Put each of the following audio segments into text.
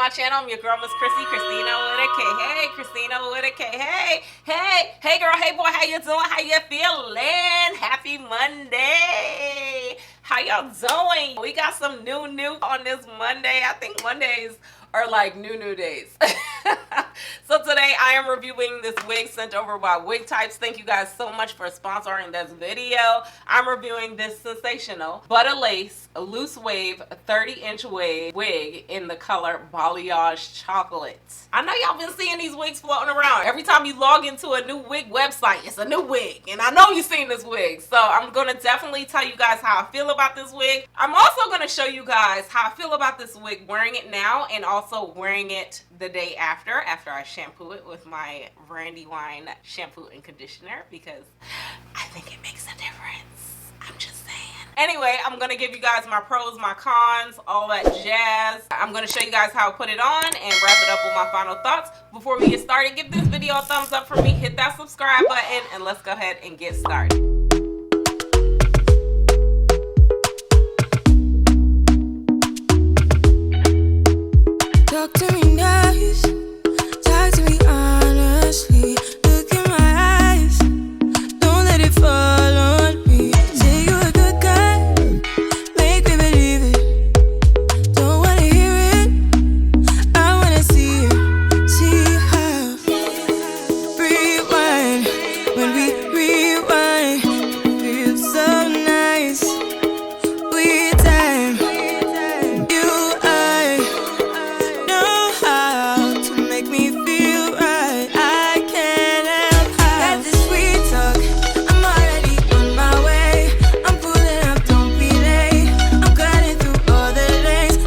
my channel. I'm your girl, Miss Khrissy, Christina with a K. Hey, Christina with a K. Hey, girl, hey, boy, how you doing? How you feeling? Happy Monday. How y'all doing? We got some new on this Monday. I think Mondays are like new days. So today I am reviewing this wig sent over by Wigtypes. Thank you guys so much for sponsoring this video. I'm reviewing this sensational Butta Lace loose wave 30-inch wig in the color Balayage Chocolate. I know y'all been seeing these wigs floating around. Every time you log into a new wig website, it's a new wig, and I know you've seen this wig. So I'm gonna definitely tell you guys how I feel about this wig. I'm also gonna show you guys how I feel about this wig wearing it now and also wearing it the day after I shampoo it with my Brandywine shampoo and conditioner, because I think it makes a difference. I'm just saying. Anyway, I'm gonna give you guys my pros, my cons, all that jazz. I'm gonna show you guys how I put it on and wrap it up with my final thoughts. Before we get started, give this video a thumbs up for me, hit that subscribe button, and let's go ahead and get started. Talk to me nice, talk to me honestly. Look in my eyes, don't let it fall on me. Say you're a good guy, make me believe it. Don't wanna hear it, I wanna see it. See how rewind, when we rewind, it feels so nice. We time, you I know how to make me feel right. I can't help how got this sweet talk. I'm already on my way. I'm pulling up, don't be late. I'm cutting through all the lanes.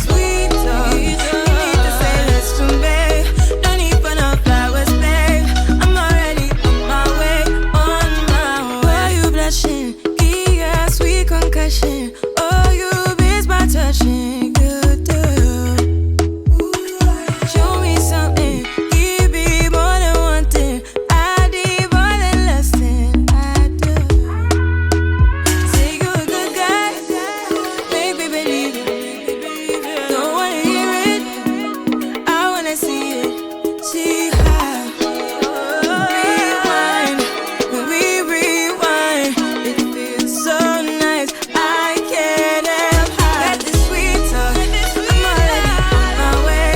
Sweet talk. You need to say let's do, babe. No need for no flowers, babe. I'm already on my way, on my way. Why you blushing? Yeah, sweet concussion. Oh, you miss my touching. Good girl. Show me something. Give me more than one thing. I need more than less than I do. Say you're a good guy, make me believe it. Don't wanna hear it, I wanna see it. See how rewind, when we rewind, it feels so nice. I can't help how got this sweet talk. I'm already on my way.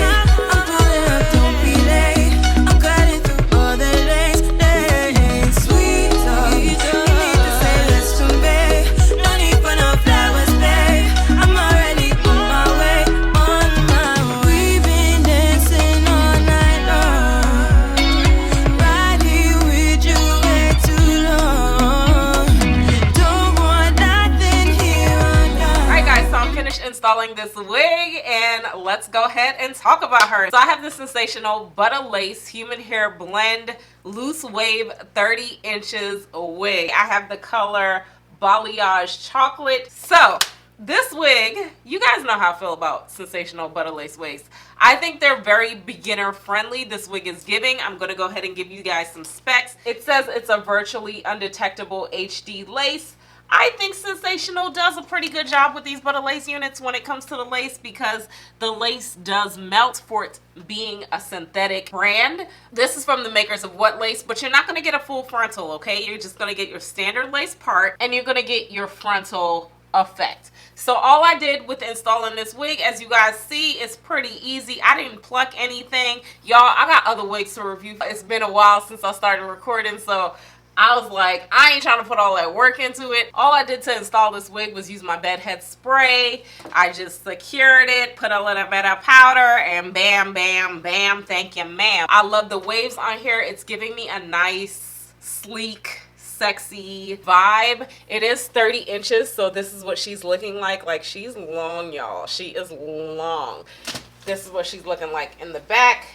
I'm pulling up, don't be late. I'm cutting through all the lanes. Sweet talk. You need to say let's do, babe. No need for no flowers, babe. I'm already on my way, on my way. We've been dancing all night long, right here with you way too long. Don't want nothing here or now. Alright guys, so I'm finished installing this wig and let's go ahead and talk about her. So I have this sensational Butta Lace human hair blend loose wave 30 inches wig. I have the color Balayage Chocolate. So this wig, you guys know how I feel about sensational Butta Lace wigs. I think they're very beginner friendly. This wig is giving. I'm going to go ahead and give you guys some specs. It says it's a virtually undetectable HD lace. I think Sensational does a pretty good job with these Butta Lace units when it comes to the lace, because the lace does melt for it being a synthetic brand. This is from the makers of What Lace, but you're not going to get a full frontal, okay? You're just going to get your standard lace part and you're going to get your frontal effect. So all I did with installing this wig, as you guys see, is pretty easy. I didn't pluck anything. Y'all, I got other wigs to review. It's been a while since I started recording, so I was like, I ain't trying to put all that work into it. All I did to install this wig was use my bedhead spray. I just secured it, put a little bit of powder, and bam, bam, bam, thank you, ma'am. I love the waves on here. It's giving me a nice, sleek, sexy vibe. It is 30 inches, so this is what she's looking like. Like, she's long, y'all. She is long. This is what she's looking like in the back.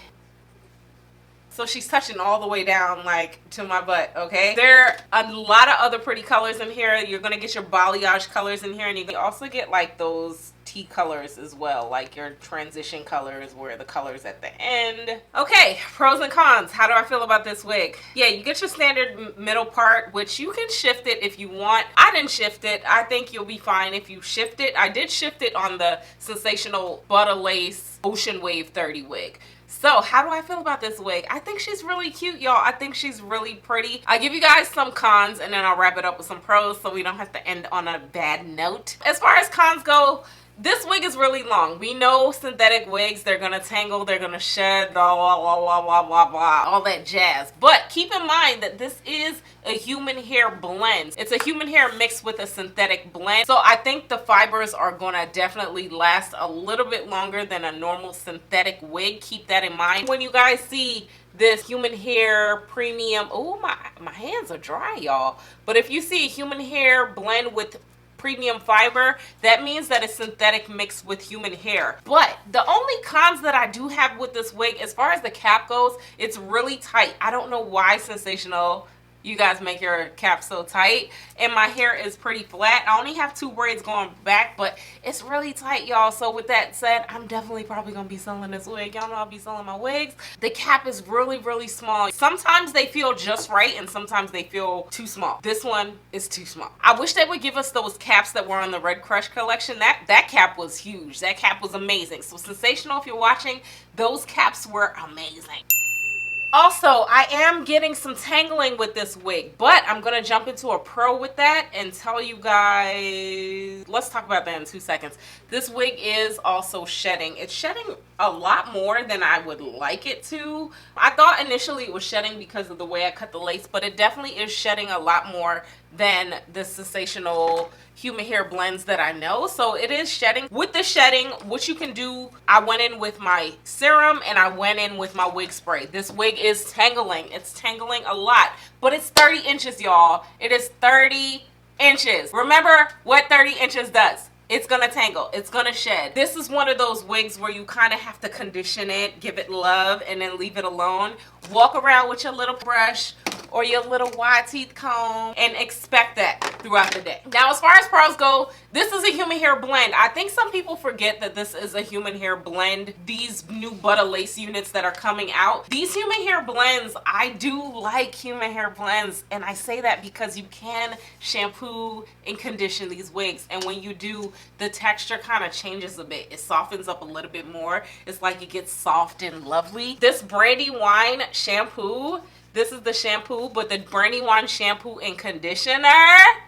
So she's touching all the way down, like, to my butt, okay? There are a lot of other pretty colors in here. You're going to get your balayage colors in here, and you can also get, like, those T colors as well, like your transition colors where the colors at the end. Okay, pros and cons. How do I feel about this wig? Yeah, you get your standard middle part, which you can shift it if you want. I didn't shift it. I think you'll be fine if you shift it. I did shift it on the Sensational Butta Lace Ocean Wave 30 wig. So how do I feel about this wig? I think she's really cute, y'all. I think she's really pretty. I'll give you guys some cons and then I'll wrap it up with some pros so we don't have to end on a bad note. As far as cons go, this wig is really long. We know synthetic wigs, they're gonna tangle, they're gonna shed, blah, blah, blah, blah, blah, blah, blah, all that jazz. But keep in mind that this is a human hair blend. It's a human hair mixed with a synthetic blend. So I think the fibers are gonna definitely last a little bit longer than a normal synthetic wig. Keep that in mind. When you guys see this human hair premium, oh, my hands are dry, y'all. But if you see a human hair blend with premium fiber, that means that it's synthetic mixed with human hair. But the only cons that I do have with this wig, as far as the cap goes, it's really tight. I don't know why Sensational, you guys make your cap so tight, and my hair is pretty flat. I only have 2 braids going back, but it's really tight, y'all. So with that said, I'm definitely probably gonna be selling this wig. Y'all know I'll be selling my wigs. The cap is really, really small. Sometimes they feel just right and sometimes they feel too small. This one is too small. I wish they would give us those caps that were on the Red Crush collection. That cap was huge. That cap was amazing. So Sensational, if you're watching, those caps were amazing. Also, I am getting some tangling with this wig, but I'm going to jump into a pro with that and tell you guys, let's talk about that in 2 seconds. This wig is also shedding. It's shedding a lot more than I would like it to. I thought initially it was shedding because of the way I cut the lace, but it definitely is shedding a lot more than the Sensational human hair blends that I know. So it is shedding. With the shedding, what you can do, I went in with my serum and I went in with my wig spray. This wig is tangling. It's tangling a lot, but it's 30 inches, y'all. It is 30 inches. Remember what 30 inches does. It's gonna tangle, it's gonna shed. This is one of those wigs where you kind of have to condition it, give it love, and then leave it alone. Walk around with your little brush or your little wide teeth comb and expect that throughout the day. Now, as far as pros go, this is a human hair blend. I think some people forget that this is a human hair blend. These new Butta Lace units that are coming out, these human hair blends, I do like human hair blends, and I say that because you can shampoo and condition these wigs, and when you do, the texture kind of changes a bit. It softens up a little bit more. It's like it gets soft and lovely. This Brandywine shampoo, this is the shampoo, but the Brandywine shampoo and conditioner.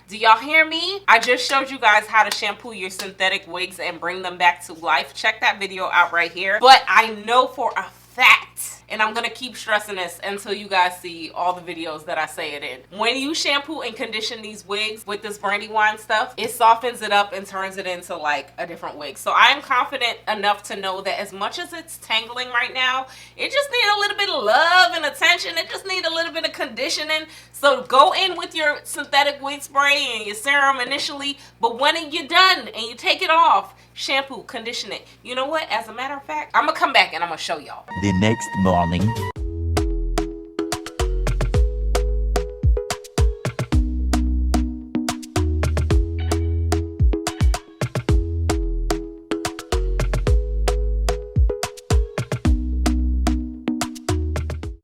Do y'all hear me? I just showed you guys how to shampoo your synthetic wigs and bring them back to life. Check that video out right here. But I know for a fact, and I'm gonna keep stressing this until you guys see all the videos that I say it in. When you shampoo and condition these wigs with this Brandywine stuff, it softens it up and turns it into like a different wig. So I am confident enough to know that as much as it's tangling right now, it just needs a little bit of love and attention. It just needs a little bit of conditioning. So go in with your synthetic wig spray and your serum initially, but when you're done and you take it off, shampoo, condition it. You know what? As a matter of fact, I'm gonna come back and I'm gonna show y'all. The next morning.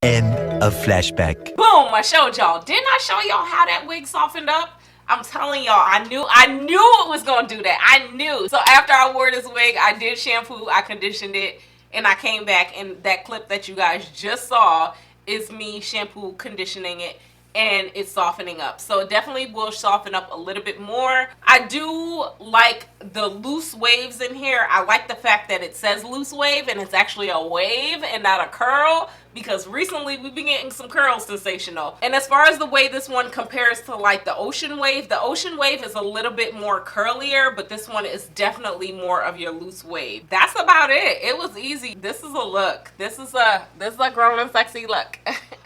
End of flashback. Boom! I showed y'all. Didn't I show y'all how that wig softened up? I'm telling y'all, I knew it was gonna do that. I knew. So after I wore this wig, I did shampoo, I conditioned it, and I came back, and that clip that you guys just saw is me shampoo conditioning it and it's softening up. So it definitely will soften up a little bit more. I do like the loose waves in here. I like the fact that it says loose wave and it's actually a wave and not a curl, because recently we've been getting some curls Sensational. And as far as the way this one compares to like the Ocean Wave is a little bit more curlier, but this one is definitely more of your loose wave. That's about it. It was easy. This is a look. This is a grown and sexy look.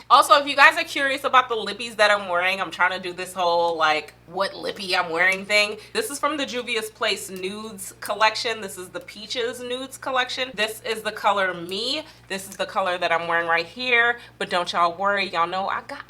Also, if you guys are curious about the lippies that I'm wearing, I'm trying to do this whole like what Lippie I'm wearing thing. This is from the Juvia's Place Nudes collection. This is the Peaches Nudes collection. This is the color Me. This is the color that I'm wearing right here. But don't y'all worry, y'all know I got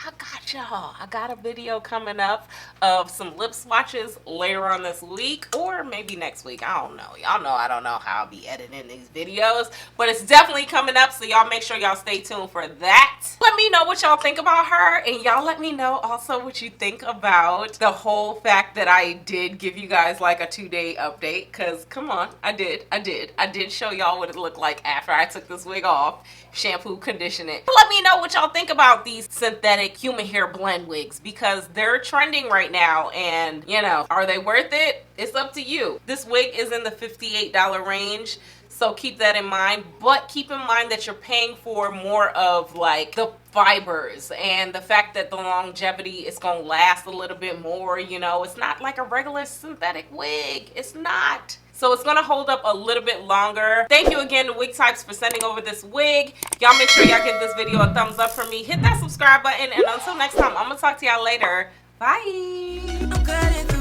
y'all. I got a video coming up of some lip swatches later on this week, or maybe next week. I don't know. Y'all know I don't know how I'll be editing these videos, but it's definitely coming up, so y'all make sure y'all stay tuned for that. Let me know what y'all think about her, and y'all let me know also what you think about the whole fact that I did give you guys like a 2-day update, because come on, I did show y'all what it looked like after I took this wig off, shampoo, condition it. Let me know what y'all think about these synthetic human hair blend wigs, because they're trending right now, and you know, are they worth it? It's up to you. This wig is in the $58 range, so keep that in mind, but keep in mind that you're paying for more of like the fibers and the fact that the longevity is gonna last a little bit more. You know, it's not like a regular synthetic wig. It's not. So it's gonna hold up a little bit longer. Thank you again to Wigtypes for sending over this wig. Y'all make sure y'all give this video a thumbs up for me. Hit that subscribe button, and until next time, I'm gonna talk to y'all later. Bye.